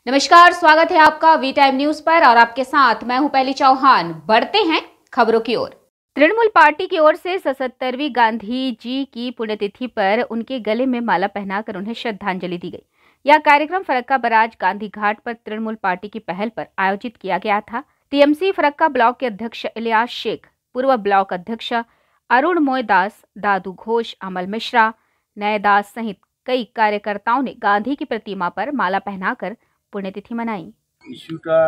नमस्कार, स्वागत है आपका वी टाइम न्यूज पर और आपके साथ मैं हूं पहली चौहान। बढ़ते हैं खबरों की ओर। तृणमूल पार्टी की ओर से 77वीं गांधी जी की पुण्यतिथि पर उनके गले में माला पहनाकर उन्हें श्रद्धांजलि दी गई। यह कार्यक्रम फरक्का बराज गांधी घाट पर तृणमूल पार्टी की पहल पर आयोजित किया गया था। टीएमसी फरक्का ब्लॉक के अध्यक्ष इलियास शेख, पूर्व ब्लॉक अध्यक्ष अरुण मोयदास, दादू घोष, अमल मिश्रा, नयदास सहित कई कार्यकर्ताओं ने गांधी की प्रतिमा पर माला पहनाकर पुण्यतिथि मनाई। इस्यूटा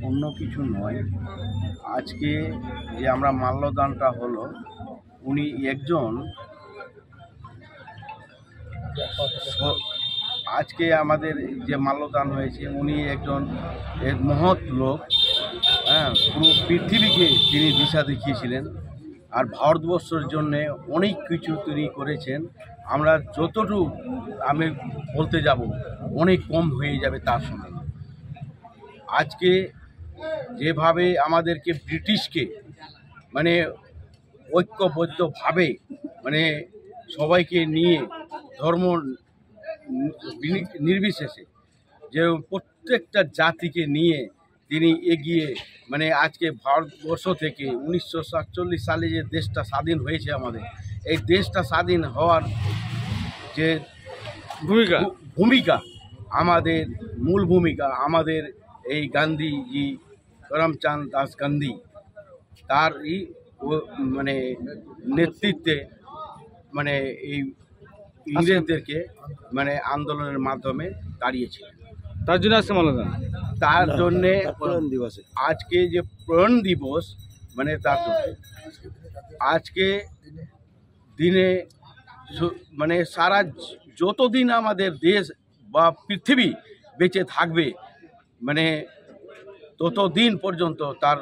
अन्य किछु नय, आज के जे आमरा माल्यदानटा हलो उनी एकजन आज के आमादेर जे माल्यदान हयेछे उनी एकजन एक महत् लोक, पुरो पृथिवीके तिनि दिशा देखिয়েছিলেন আর ভারতবর্ষের জন্য অনেক কিছু তিনি করেছেন। আমরা যতটুকু আমি বলতে যাব অনেক কম হয়ে যাবে তার সঙ্গে। আজকে যেভাবে আমাদেরকে ব্রিটিশকে মানে ঐক্যবদ্ধভাবে মানে সবাইকে নিয়ে ধর্ম নির্বিশেষে যে প্রত্যেকটা জাতিকে নিয়ে তিনি এগিয়ে মানে আজকে ভারতবর্ষ থেকে 1947 সালে যে দেশটা স্বাধীন হয়েছে আমাদের, এই দেশটা স্বাধীন হওয়ার যে ভূমিকা আমাদের মূল ভূমিকা আমাদের এই গান্ধীজি করমচাঁদ দাস গান্ধী তারই মানে নেতৃত্বে মানে এই ইংরেজদেরকে মানে আন্দোলনের মাধ্যমে তাড়িয়েছিলেন। তার জন্য আজকে মাল্যদান, তার জন্যে আজকে যে প্রয়াণ দিবস মানে তার জন্য আজকে দিনে মানে সারা যতদিন আমাদের দেশ বা পৃথিবী বেঁচে থাকবে মানে ততদিন পর্যন্ত তার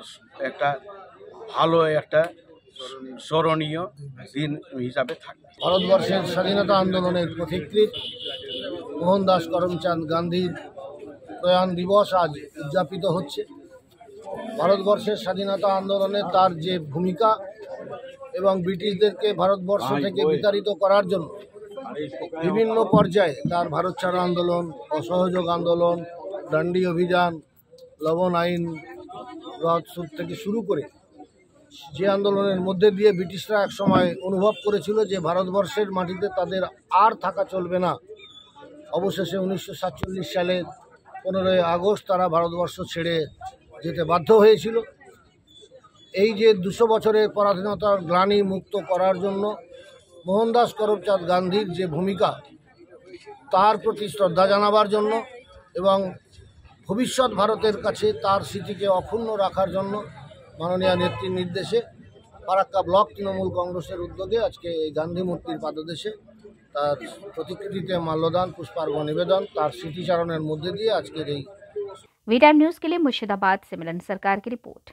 একটা ভালো একটা স্মরণীয় দিন হিসাবে থাকবে। ভারতবর্ষের স্বাধীনতা আন্দোলনের পথিকৃৎ মোহনদাস করমচাঁদ গান্ধীর প্রয়াণ দিবস আজ উদযাপিত হচ্ছে। ভারতবর্ষের স্বাধীনতা আন্দোলনে তার যে ভূমিকা এবং ব্রিটিশদেরকে ভারতবর্ষ থেকে বিতাড়িত করার জন্য বিভিন্ন পর্যায়ে তার ভারত ছাড়ো আন্দোলন, অসহযোগ আন্দোলন, ডান্ডি অভিযান, লবণ আইন রদ থেকে শুরু করে যে আন্দোলনের মধ্যে দিয়ে ব্রিটিশরা একসময় অনুভব করেছিল যে ভারতবর্ষের মাটিতে তাদের আর থাকা চলবে না। অবশেষে 1947 সালের 15ই আগস্ট তারা ভারতবর্ষ ছেড়ে যেতে বাধ্য হয়েছিল। এই যে 200 বছরের পরাধীনতার গ্লানি মুক্ত করার জন্য মোহনদাস করমচাঁদ গান্ধীর যে ভূমিকা তার প্রতি শ্রদ্ধা জানাবার জন্য এবং ভবিষ্যৎ ভারতের কাছে তার স্মৃতিকে অক্ষুণ্ণ রাখার জন্য মাননীয় নেত্রীর নির্দেশে ফারাক্কা ব্লক তৃণমূল কংগ্রেসের উদ্যোগে আজকে এই গান্ধী মূর্তির পাদদেশে তার প্রতিকৃতিতে মাল্যদান, पुष्पार्घ निवेदन, तार स्मृतिचारणের মধ্যে দিয়ে আজকের এই वी टाइम न्यूज के लिए मुर्शिदाबाद से मिलन सरकार की रिपोर्ट।